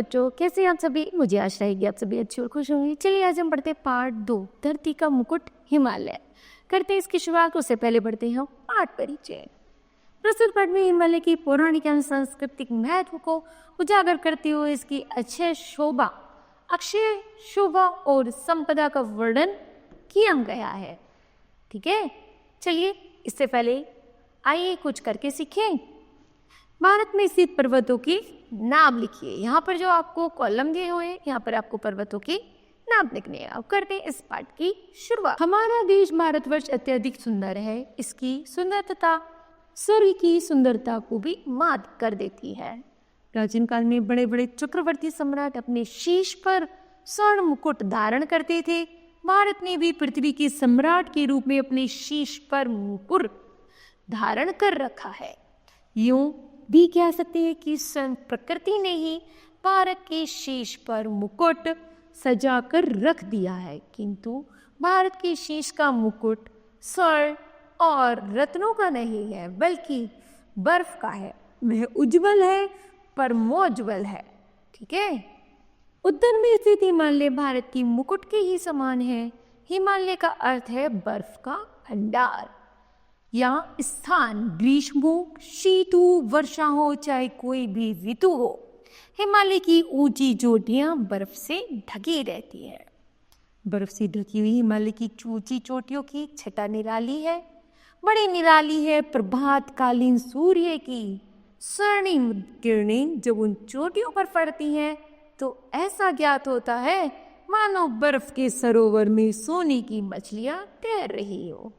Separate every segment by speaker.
Speaker 1: बच्चों, कैसे हैं आप सभी। मुझे आशा है कि आप सभी अच्छे और खुश होंगे। चलिए आज हम पढ़ते हैं पार्ट 2, धरती का मुकुट हिमालय। करते हैं इसकी शुरुआत। उससे पहले पढ़ते हैं पाठ परिचय। प्रस्तुत पाठ में हिमालय की पौराणिक एवं सांस्कृतिक महत्व को उजागर करते हुए इसकी अक्षय शोभा और संपदा का वर्णन किया गया है। ठीक है, चलिए इससे पहले आइए कुछ करके सीखें। भारत में स्थित पर्वतों की नाम लिखिए। यहाँ पर जो आपको कॉलम दिए हुए हैं, यहाँ पर आपको पर्वतों की नाम लिखने हैं। अब करते हैं इस पाठ की शुरुआत। हमारा देश भारतवर्ष अत्यधिक सुंदर है। इसकी सुंदरता स्वर्ग की सुंदरता को भी मात कर देती है। प्राचीन काल में बड़े बड़े चक्रवर्ती सम्राट अपने शीश पर स्वर्ण मुकुट धारण करते थे। भारत ने भी पृथ्वी के सम्राट के रूप में अपने शीश पर मुकुट धारण कर रखा है। यूं भी कह सकते हैं कि स्वयं प्रकृति ने ही भारत के शीश पर मुकुट सजा कर रख दिया है। किंतु भारत के शीश का मुकुट स्वर्ण और रत्नों का नहीं है, बल्कि बर्फ का है। वह उज्जवल है, परमोज्वल है। ठीक है। उत्तर में स्थित हिमालय भारत की मुकुट के ही समान है। हिमालय का अर्थ है बर्फ का भंडार या स्थान। ग्रीष्म हो, शीत हो, वर्षा हो, चाहे कोई भी ऋतु हो, हिमालय की ऊंची चोटियां बर्फ से ढकी रहती है। बर्फ से ढकी हुई हिमालय की ऊंची चोटियों की छटा निराली है, बड़ी निराली है। प्रभात कालीन सूर्य की स्वर्णिम किरणें जब उन चोटियों पर पड़ती हैं तो ऐसा ज्ञात होता है मानो बर्फ के सरोवर में सोने की मछलियां तैर रही हो।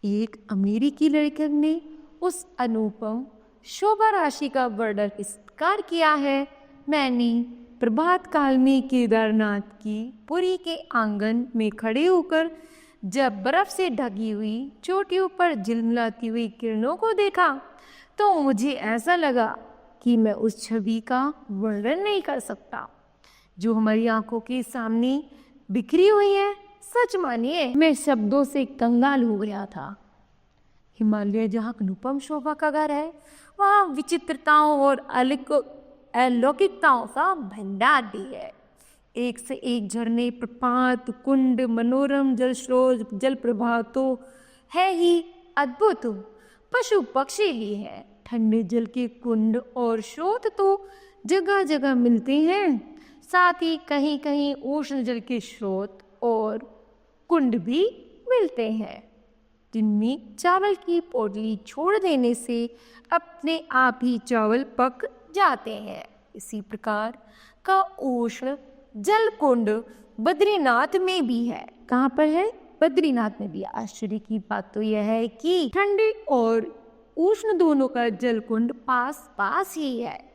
Speaker 1: एक अमेरिकी लेखक ने उस अनुपम शोभा राशि का वर्णन इस प्रकार किया है। मैंने प्रभात काल में केदारनाथ की पुरी के आंगन में खड़े होकर जब बर्फ से ढकी हुई चोटियों पर झिलमिलाती हुई किरणों को देखा तो मुझे ऐसा लगा कि मैं उस छवि का वर्णन नहीं कर सकता जो हमारी आंखों के सामने बिखरी हुई है। सच मानिए मैं शब्दों से कंगाल हो गया था। हिमालय जहाँ अनुपम शोभा का घर है, वहाँ विचित्रताओं और अलौकिकताओं का भंडार भी है। एक से एक झरने, प्रपात, कुंड, मनोरम जल स्रोत, जल प्रवाह तो है ही अद्भुत। पशु पक्षी भी है। ठंडे जल के कुंड और स्रोत तो जगह जगह मिलते हैं। साथ ही कहीं कहीं उष्ण जल के स्रोत और कुंड भी मिलते हैं, जिनमें चावल की पोटली छोड़ देने से अपने आप ही चावल पक जाते हैं। इसी प्रकार का उष्ण जल कुंड बद्रीनाथ में भी है। कहाँ पर है? बद्रीनाथ में भी। आश्चर्य की बात तो यह है कि ठंडे और उष्ण दोनों का जल कुंड पास पास ही है।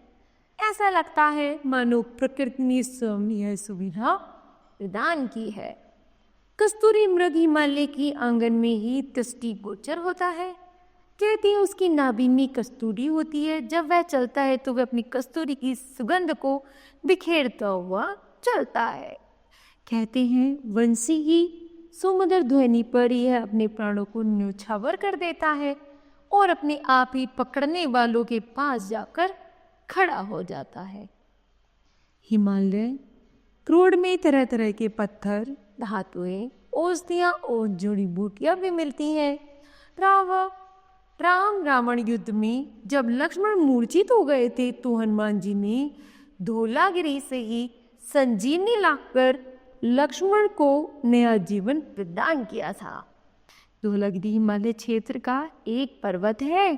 Speaker 1: ऐसा लगता है मानो प्रकृति ने स्वयं यह सुविधा प्रदान की है। कस्तूरी मृग हिमालय की आंगन में ही दृष्टि गोचर होता है। कहते हैं उसकी नाभि में कस्तूरी होती है। जब वह चलता है तो वह अपनी कस्तूरी की सुगंध को बिखेरता हुआ चलता है। कहते हैं वंशी की सुमधुर ध्वनि पर यह अपने प्राणों को न्योछावर कर देता है और अपने आप ही पकड़ने वालों के पास जाकर खड़ा हो जाता है। हिमालय क्रोड़ में तरह तरह के पत्थर, धातुएं, औषधियां और जड़ी बूटियां भी मिलती हैं। राम रावण युद्ध में जब लक्ष्मण मूर्छित हो गए थे तो हनुमान जी ने धौलागिरी से ही संजीवनी लाकर लक्ष्मण को नया जीवन प्रदान किया था। धौलागिरी हिमालय क्षेत्र का एक पर्वत है।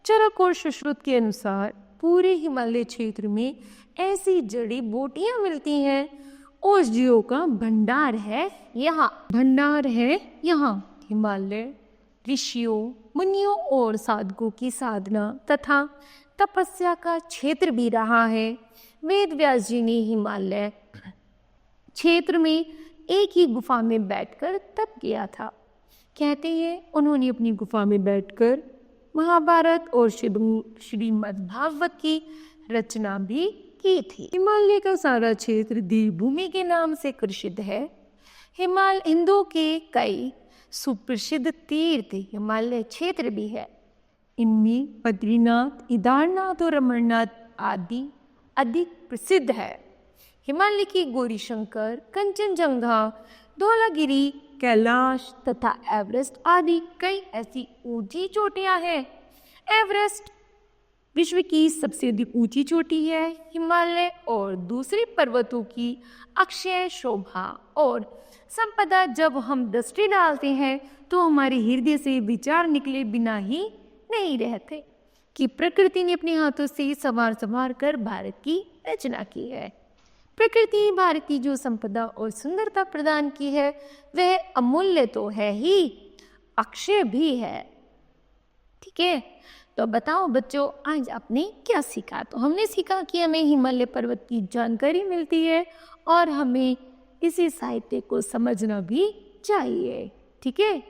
Speaker 1: चरक और सुश्रुत के अनुसार पूरे हिमालय क्षेत्र में ऐसी जड़ी बूटियां मिलती हैं। औषधियों का भंडार है यहाँ। हिमालय ऋषियों, मुनियों और साधकों की साधना तथा तपस्या का क्षेत्र भी रहा है। वेद व्यास जी ने हिमालय क्षेत्र में एक ही गुफा में बैठकर तप किया था। कहते हैं उन्होंने अपनी गुफा में बैठकर महाभारत और श्रीमद् भागवत की रचना भी की थी। हिमालय का सारा क्षेत्र देवभूमि के नाम से प्रसिद्ध है। हिंदुओं के कई सुप्रसिद्ध तीर्थ हिमालय क्षेत्र भी है। इनमें बद्रीनाथ, केदारनाथ और अमरनाथ आदि अधिक प्रसिद्ध है। हिमालय की गौरीशंकर, कंचनजंगा, धौलागिरी, कैलाश तथा एवरेस्ट आदि कई ऐसी ऊंची चोटियां हैं। एवरेस्ट विश्व की सबसे अधिक ऊंची चोटी है। हिमालय और दूसरी पर्वतों की अक्षय शोभा और संपदा जब हम दृष्टि डालते हैं तो हमारे हृदय से विचार निकले बिना ही नहीं रहते कि प्रकृति ने अपने हाथों से संवार कर भारत की रचना की है। प्रकृति ने भारत की जो संपदा और सुंदरता प्रदान की है वह अमूल्य तो है ही, अक्षय भी है। ठीक है, तो बताओ बच्चों, आज आपने क्या सीखा? तो हमने सीखा कि हमें हिमालय पर्वत की जानकारी मिलती है और हमें इसी साहित्य को समझना भी चाहिए। ठीक है,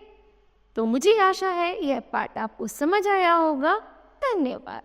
Speaker 1: तो मुझे आशा है यह पाठ आपको समझ आया होगा। धन्यवाद।